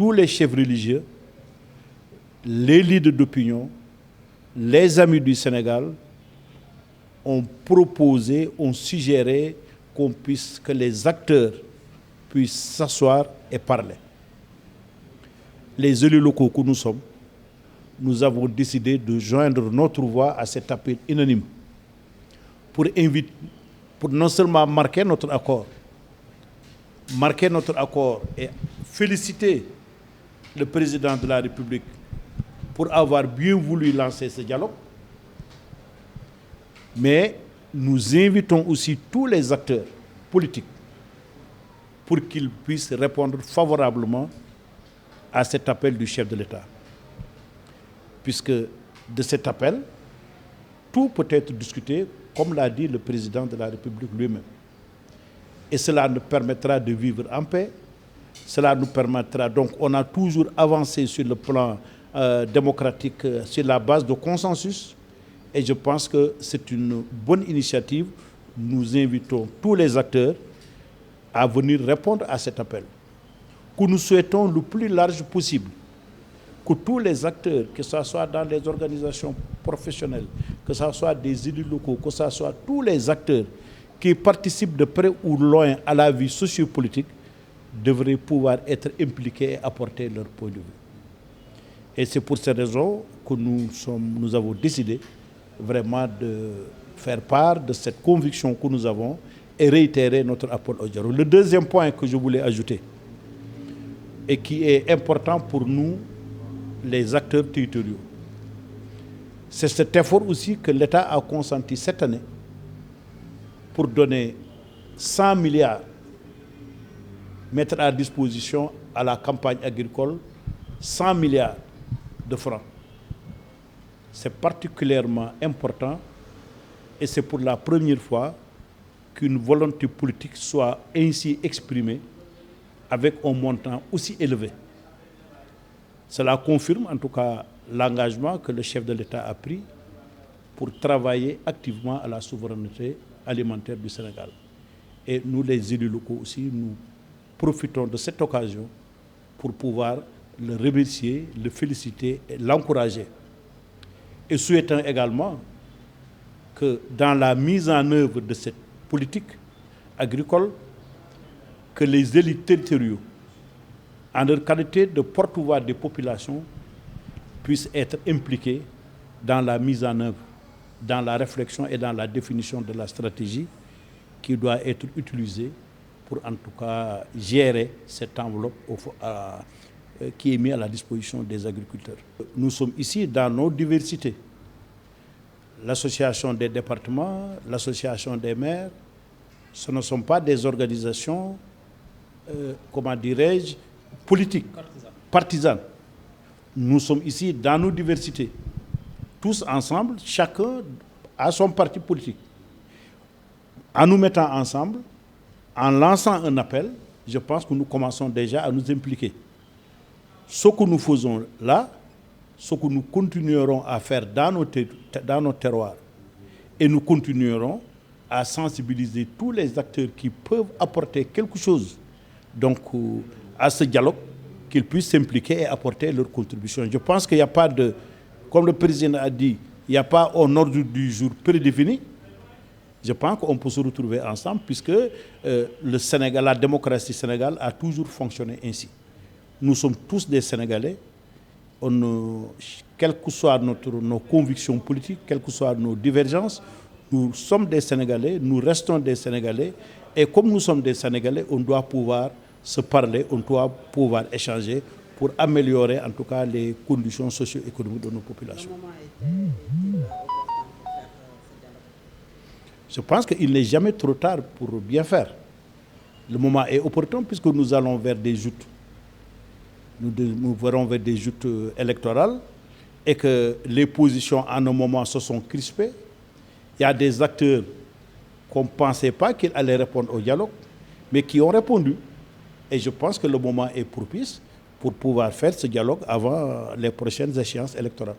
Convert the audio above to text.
tous les chefs religieux, les leaders d'opinion, les amis du Sénégal ont proposé, ont suggéré que les acteurs puissent s'asseoir et parler. Les élus locaux que nous sommes, nous avons décidé de joindre notre voix à cet appel unanime pour non seulement marquer notre accord et féliciter le président de la République pour avoir bien voulu lancer ce dialogue, mais nous invitons aussi tous les acteurs politiques pour qu'ils puissent répondre favorablement à cet appel du chef de l'État. Puisque de cet appel, tout peut être discuté, comme l'a dit le président de la République lui-même. Et cela nous permettra de vivre en paix. Cela nous permettra, donc on a toujours avancé sur le plan démocratique, sur la base de consensus. Et je pense que c'est une bonne initiative. Nous invitons tous les acteurs à venir répondre à cet appel, que nous souhaitons le plus large possible, que tous les acteurs, que ce soit dans les organisations professionnelles, que ce soit des élus locaux, que ce soit tous les acteurs qui participent de près ou loin à la vie sociopolitique, devraient pouvoir être impliqués et apporter leur point de vue. Et c'est pour ces raisons que nous avons décidé vraiment de faire part de cette conviction que nous avons et réitérer notre appel au dialogue. Le deuxième point que je voulais ajouter et qui est important pour nous, les acteurs territoriaux, c'est cet effort aussi que l'État a consenti cette année pour donner 100 milliards, mettre à disposition à la campagne agricole 100 milliards de francs. C'est particulièrement important et c'est pour la première fois qu'une volonté politique soit ainsi exprimée avec un montant aussi élevé. Cela confirme en tout cas l'engagement que le chef de l'État a pris pour travailler activement à la souveraineté alimentaire du Sénégal. Et nous, les élus locaux aussi, nous profitons de cette occasion pour pouvoir le remercier, le féliciter et l'encourager. Et souhaitant également que dans la mise en œuvre de cette politique agricole, que les élus territoriaux, en leur qualité de porte-voix des populations, puissent être impliqués dans la mise en œuvre, dans la réflexion et dans la définition de la stratégie qui doit être utilisée pour en tout cas gérer cette enveloppe qui est mise à la disposition des agriculteurs. Nous sommes ici dans nos diversités. L'association des départements, l'association des maires, ce ne sont pas des organisations, comment dirais-je, politiques, partisanes. Nous sommes ici dans nos diversités. Tous ensemble, chacun a son parti politique. En nous mettant ensemble, en lançant un appel, je pense que nous commençons déjà à nous impliquer. Ce que nous faisons là, ce que nous continuerons à faire dans nos terroirs, et nous continuerons à sensibiliser tous les acteurs qui peuvent apporter quelque chose donc, à ce dialogue, qu'ils puissent s'impliquer et apporter leur contribution. Je pense qu'il n'y a pas de, comme le président a dit, il n'y a pas un ordre du jour prédéfini. Je pense qu'on peut se retrouver ensemble puisque le Sénégal, la démocratie sénégalaise a toujours fonctionné ainsi. Nous sommes tous des Sénégalais. Quelles que soient nos convictions politiques, quelles que soient nos divergences, nous sommes des Sénégalais, nous restons des Sénégalais. Et comme nous sommes des Sénégalais, on doit pouvoir se parler, on doit pouvoir échanger pour améliorer en tout cas les conditions socio-économiques de nos populations. Je pense qu'il n'est jamais trop tard pour bien faire. Le moment est opportun puisque nous allons vers des joutes. Nous verrons vers des joutes électorales et que les positions en un moment se sont crispées. Il y a des acteurs qu'on ne pensait pas qu'ils allaient répondre au dialogue, mais qui ont répondu. Et je pense que le moment est propice pour pouvoir faire ce dialogue avant les prochaines échéances électorales.